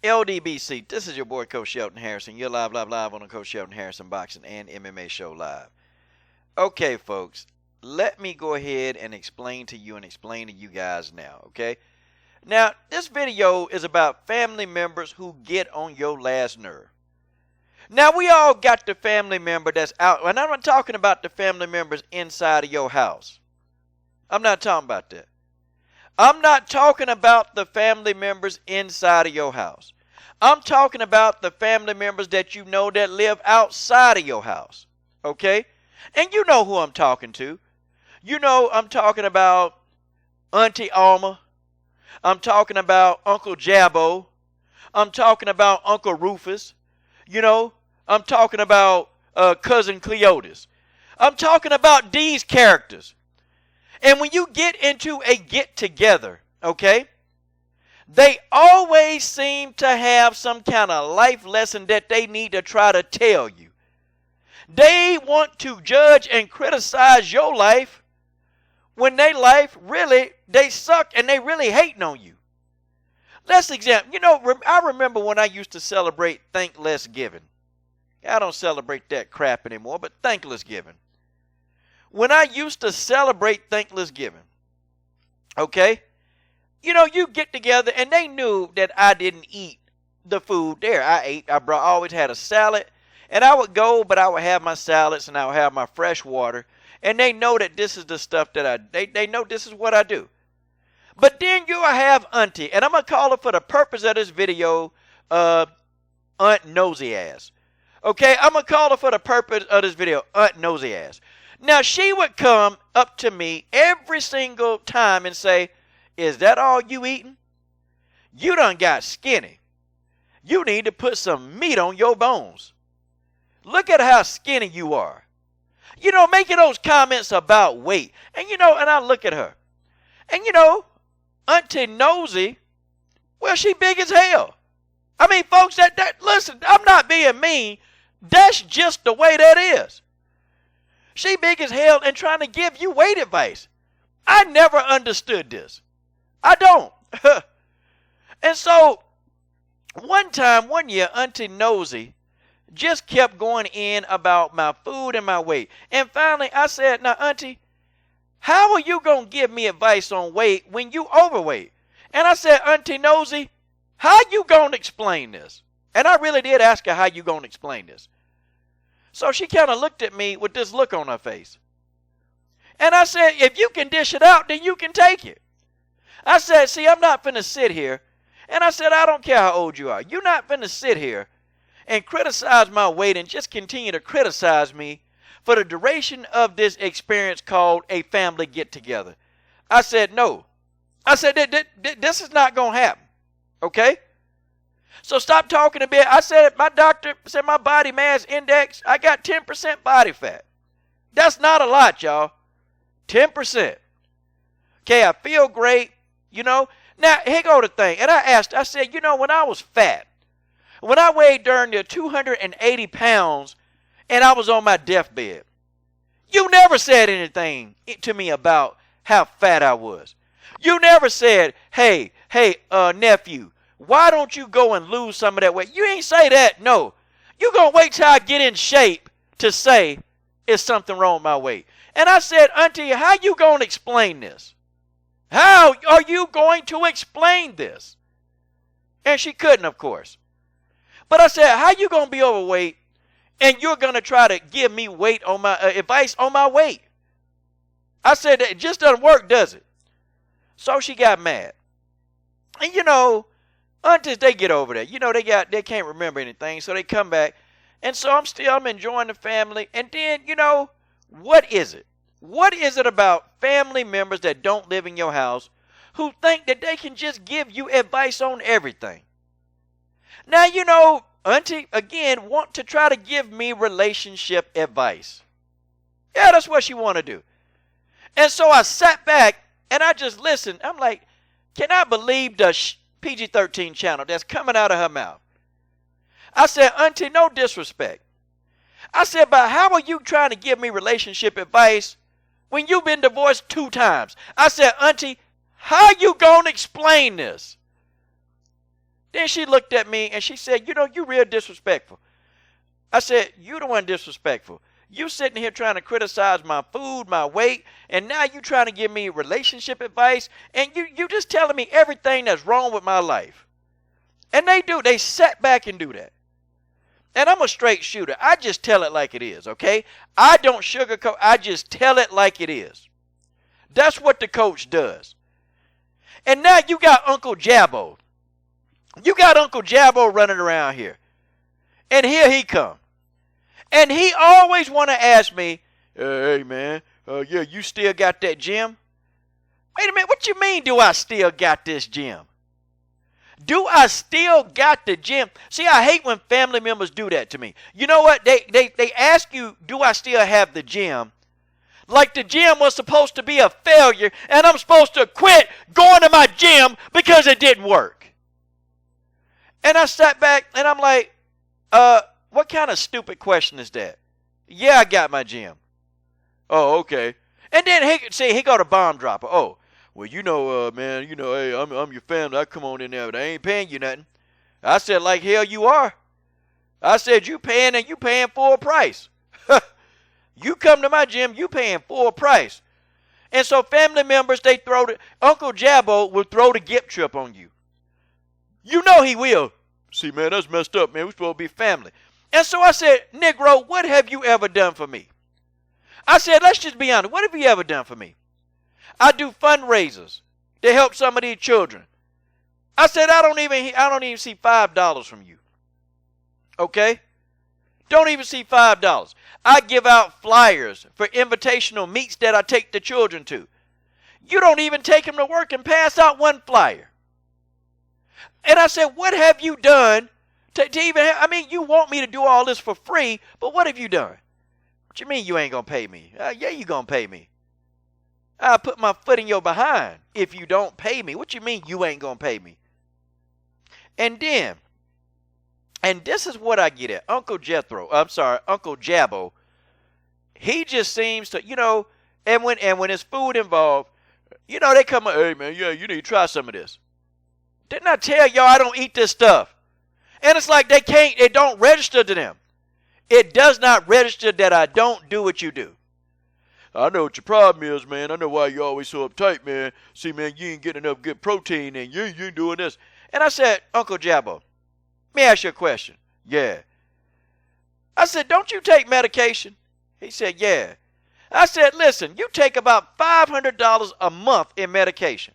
LDBC, this is your boy Coach Shelton Harrison. You're live on the Coach Shelton Harrison Boxing and MMA Show Live. Okay, folks, let me go ahead and explain to you guys now, okay? Now, this video is about family members who get on your last nerve. Now, we all got the family member that's out, and I'm not talking about the family members inside of your house. I'm not talking about that. I'm not talking about the family members inside of your house. I'm talking about the family members that you know that live outside of your house, okay? And you know who I'm talking to. You know I'm talking about Auntie Alma. I'm talking about Uncle Jabbo. I'm talking about Uncle Rufus. You know, I'm talking about Cousin Cleotis. I'm talking about these characters. And when you get into a get-together, okay, they always seem to have some kind of life lesson that they need to try to tell you. They want to judge and criticize your life when their life really, they suck and they really hating on you. Let's examine. You know, I remember when I used to celebrate Thankless Giving. I don't celebrate that crap anymore, but Thankless Giving. When I used to celebrate Thankless Giving, okay, you know, you get together and they knew that I didn't eat the food there. I always had a salad, and I would go, but I would have my salads and I would have my fresh water, and they know that this is the stuff that they know this is what I do. But then you have Auntie, and I'm going to call her for the purpose of this video, Aunt Nosy Ass. Okay, I'm going to call her for the purpose of this video, Aunt Nosy Ass. Now, she would come up to me every single time and say, "Is that all you eating? You done got skinny. You need to put some meat on your bones. Look at how skinny you are." You know, making those comments about weight. And, you know, and I look at her. And, you know, Auntie Nosy, well, she big as hell. I mean, folks, listen, I'm not being mean. That's just the way that is. She big as hell and trying to give you weight advice. I never understood this. I don't. And so, one year, Auntie Nosy just kept going in about my food and my weight. And finally, I said, "Now, Auntie, how are you going to give me advice on weight when you overweight?" And I said, "Auntie Nosy, how you going to explain this?" And I really did ask her, "How you going to explain this?" So she kind of looked at me with this look on her face. And I said, "If you can dish it out, then you can take it." I said, "See, I'm not finna sit here." And I said, "I don't care how old you are. You're not finna sit here and criticize my weight and just continue to criticize me for the duration of this experience called a family get-together." I said, "No." I said, this is not going to happen. Okay? So stop talking a bit. I said, my doctor said my body mass index, I got 10% body fat. That's not a lot, y'all. 10%. Okay, I feel great, you know. Now, here go the thing. And I said, you know, when I was fat, when I weighed darn near 280 pounds and I was on my deathbed, you never said anything to me about how fat I was. You never said, hey, nephew, why don't you go and lose some of that weight? You ain't say that, no. You gonna wait till I get in shape to say, "Is something wrong with my weight?" And I said, "Auntie, how you gonna explain this? How are you going to explain this?" And she couldn't, of course. But I said, "How you gonna be overweight and you're gonna try to give me weight on my advice on my weight?" I said, "That just doesn't work, does it?" So she got mad. And you know, aunties, they get over that. You know, they can't remember anything, so they come back. And so I'm enjoying the family. And then, you know, what is it? What is it about family members that don't live in your house who think that they can just give you advice on everything? Now, you know, Auntie, again, want to try to give me relationship advice. Yeah, that's what she want to do. And so I sat back and I just listened. I'm like, can I believe the PG-13 channel that's coming out of her mouth? I said, "Auntie, no disrespect." I said, "But how are you trying to give me relationship advice when you've been divorced 2 times?" I said, "Auntie, how you going to explain this?" Then she looked at me and she said, you know, you real disrespectful. I said, you the one disrespectful. You sitting here trying to criticize my food, my weight, and now you trying to give me relationship advice, and you just telling me everything that's wrong with my life. And they sit back and do that. And I'm a straight shooter. I just tell it like it is, okay? I don't sugarcoat. I just tell it like it is. That's what the coach does. And now you got Uncle Jabbo. You got Uncle Jabbo running around here. And here he come. And he always want to ask me, hey, man, yeah, you still got that gym? Wait a minute, what you mean do I still got this gym? Do I still got the gym? See, I hate when family members do that to me. You know what? They ask you, do I still have the gym? Like the gym was supposed to be a failure and I'm supposed to quit going to my gym because it didn't work. And I sat back and I'm like, what kind of stupid question is that? Yeah, I got my gym. Oh, okay. And then he go to bomb dropper. Oh, well, you know, man, you know, hey, I'm your family. I come on in there, but I ain't paying you nothing. I said, like hell you are. I said, you paying and you paying full price. You come to my gym, you paying full price. And so family members, they Uncle Jabbo will throw the guilt trip on you. You know he will. See, man, that's messed up, man. We're supposed to be family. And so I said, Negro, what have you ever done for me? I said, let's just be honest. What have you ever done for me? I do fundraisers to help some of these children. I said, I don't even see $5 from you. Okay? Don't even see $5. I give out flyers for invitational meets that I take the children to. You don't even take them to work and pass out one flyer. And I said, what have you done to even have, I mean, you want me to do all this for free, but what have you done? What you mean you ain't going to pay me? Yeah, you going to pay me. I'll put my foot in your behind if you don't pay me. What you mean you ain't going to pay me? And then, and this is what I get at. Uncle Jabbo, he just seems to, you know, and when it's food involved, you know, they come up, hey, man, yeah, you need to try some of this. Didn't I tell y'all I don't eat this stuff? And it's like it don't register to them. It does not register that I don't do what you do. I know what your problem is, man. I know why you're always so uptight, man. See, man, you ain't getting enough good protein and you ain't doing this. And I said, Uncle Jabbo, let me ask you a question. Yeah. I said, don't you take medication? He said, yeah. I said, listen, you take about $500 a month in medication.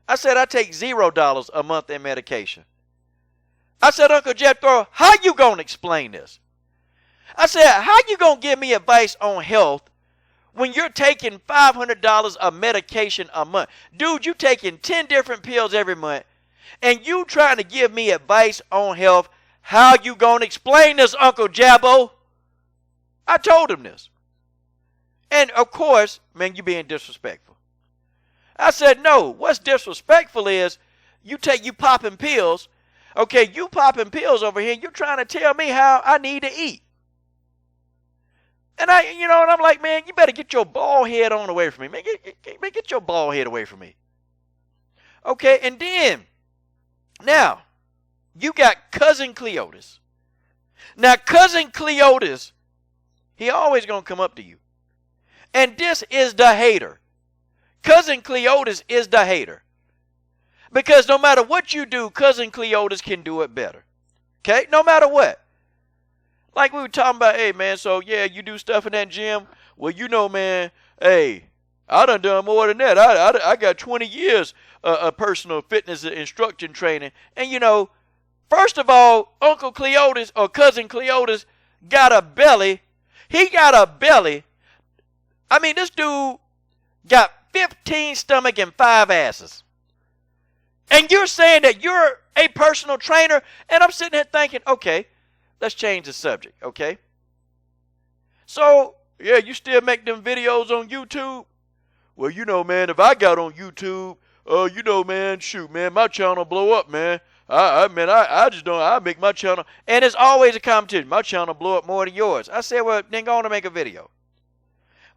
I said, I take $0 a month in medication. I said, Uncle Jethro, how you going to explain this? I said, how you going to give me advice on health when you're taking $500 of medication a month? Dude, you taking 10 different pills every month, and you trying to give me advice on health. How you going to explain this, Uncle Jabbo? I told him this. And, of course, man, you being disrespectful. I said, no, what's disrespectful is you popping pills. Okay, you popping pills over here, you're trying to tell me how I need to eat. And and I'm like, man, you better get your bald head on away from me. Man, get your bald head away from me. Okay, and then, now, you got Cousin Cleotis. Now, Cousin Cleotis, he always going to come up to you. And this is the hater. Cousin Cleotis is the hater. Because no matter what you do, Cousin Cleotis can do it better. Okay? No matter what. Like we were talking about, hey, man, so, yeah, you do stuff in that gym. Well, you know, man, hey, I done more than that. I got 20 years of personal fitness instruction training. And, first of all, Uncle Cleotis or Cousin Cleotis got a belly. He got a belly. I mean, this dude got 15 stomach and 5 asses. And you're saying that you're a personal trainer, and I'm sitting here thinking, okay, let's change the subject, okay? So, yeah, you still make them videos on YouTube? Well, man, if I got on YouTube, man, shoot, man, my channel blow up, man. I just don't, I make my channel, and it's always a competition. My channel blow up more than yours. I said, well, then go on and make a video.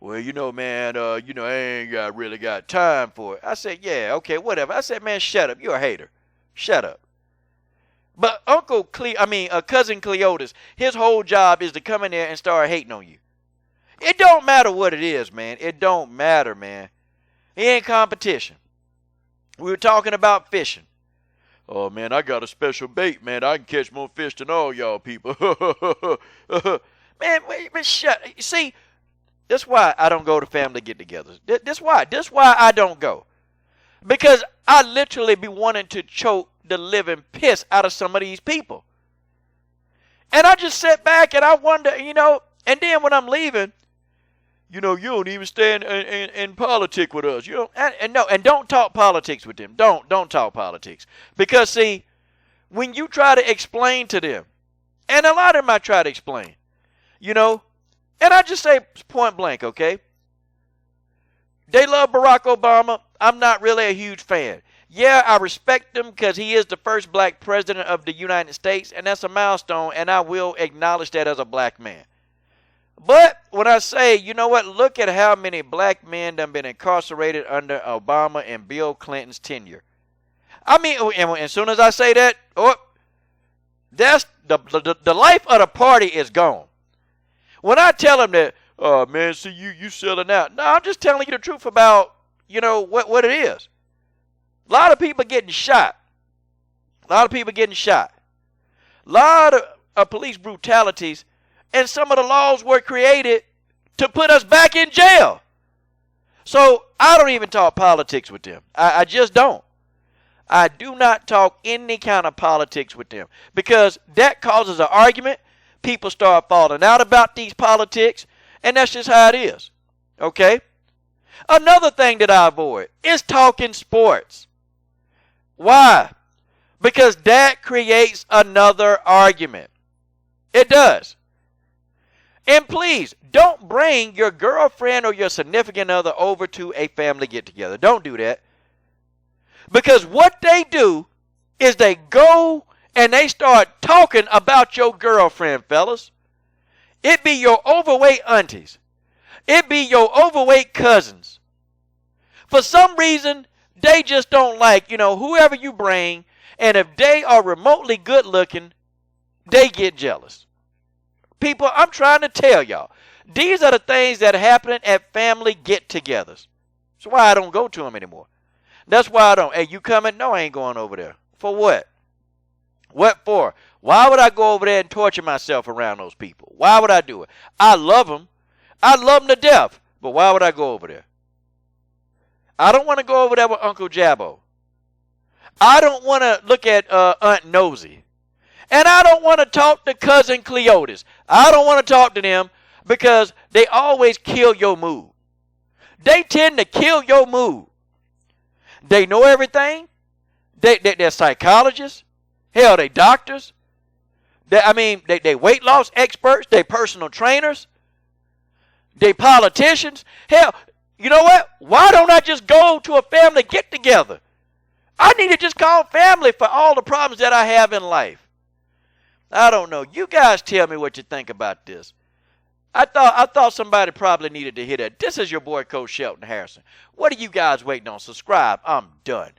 Well, man, I ain't really got time for it. I said, yeah, okay, whatever. I said, man, shut up. You're a hater. Shut up. But Cousin Cleotis, his whole job is to come in there and start hating on you. It don't matter what it is, man. It don't matter, man. He ain't competition. We were talking about fishing. Oh, man, I got a special bait, man. I can catch more fish than all y'all people. Man, shut. See, that's why I don't go to family get-togethers. That's why I don't go. Because I literally be wanting to choke the living piss out of some of these people. And I just sit back and I wonder, and then when I'm leaving, you don't even stand in politics with us. And don't talk politics with them. Don't talk politics. Because, see, when you try to explain to them, and a lot of them I try to explain, and I just say point blank, okay? They love Barack Obama. I'm not really a huge fan. Yeah, I respect him because he is the first black president of the United States, and that's a milestone, and I will acknowledge that as a black man. But when I say, look at how many black men done been incarcerated under Obama and Bill Clinton's tenure. I mean, and as soon as I say that, that's the life of the party is gone. When I tell them that, oh, man, see, you selling out. No, I'm just telling you the truth about, what it is. A lot of people getting shot. A lot of police brutalities. And some of the laws were created to put us back in jail. So I don't even talk politics with them. I just don't. I do not talk any kind of politics with them. Because that causes an argument. People start falling out about these politics. And that's just how it is. Okay? Another thing that I avoid is talking sports. Why? Because that creates another argument. It does. And please, don't bring your girlfriend or your significant other over to a family get-together. Don't do that. Because what they do is they go and they start talking about your girlfriend, fellas. It be your overweight aunties. It be your overweight cousins. For some reason, they just don't like, whoever you bring. And if they are remotely good looking, they get jealous. People, I'm trying to tell y'all, these are the things that are happening at family get-togethers. That's why I don't go to them anymore. That's why I don't. Hey, you coming? No, I ain't going over there. For what? What for? Why would I go over there and torture myself around those people? Why would I do it? I love them. I love them to death. But why would I go over there? I don't want to go over there with Uncle Jabbo. I don't want to look at Aunt Nosy. And I don't want to talk to Cousin Cleotis. I don't want to talk to them because they always kill your mood. They tend to kill your mood. They know everything. They're psychologists. Hell, they doctors. They weight loss experts. They personal trainers. They politicians. Hell, you know what? Why don't I just go to a family get-together? I need to just call family for all the problems that I have in life. I don't know. You guys tell me what you think about this. I thought somebody probably needed to hear that. This is your boy, Coach Shelton Harrison. What are you guys waiting on? Subscribe. I'm done.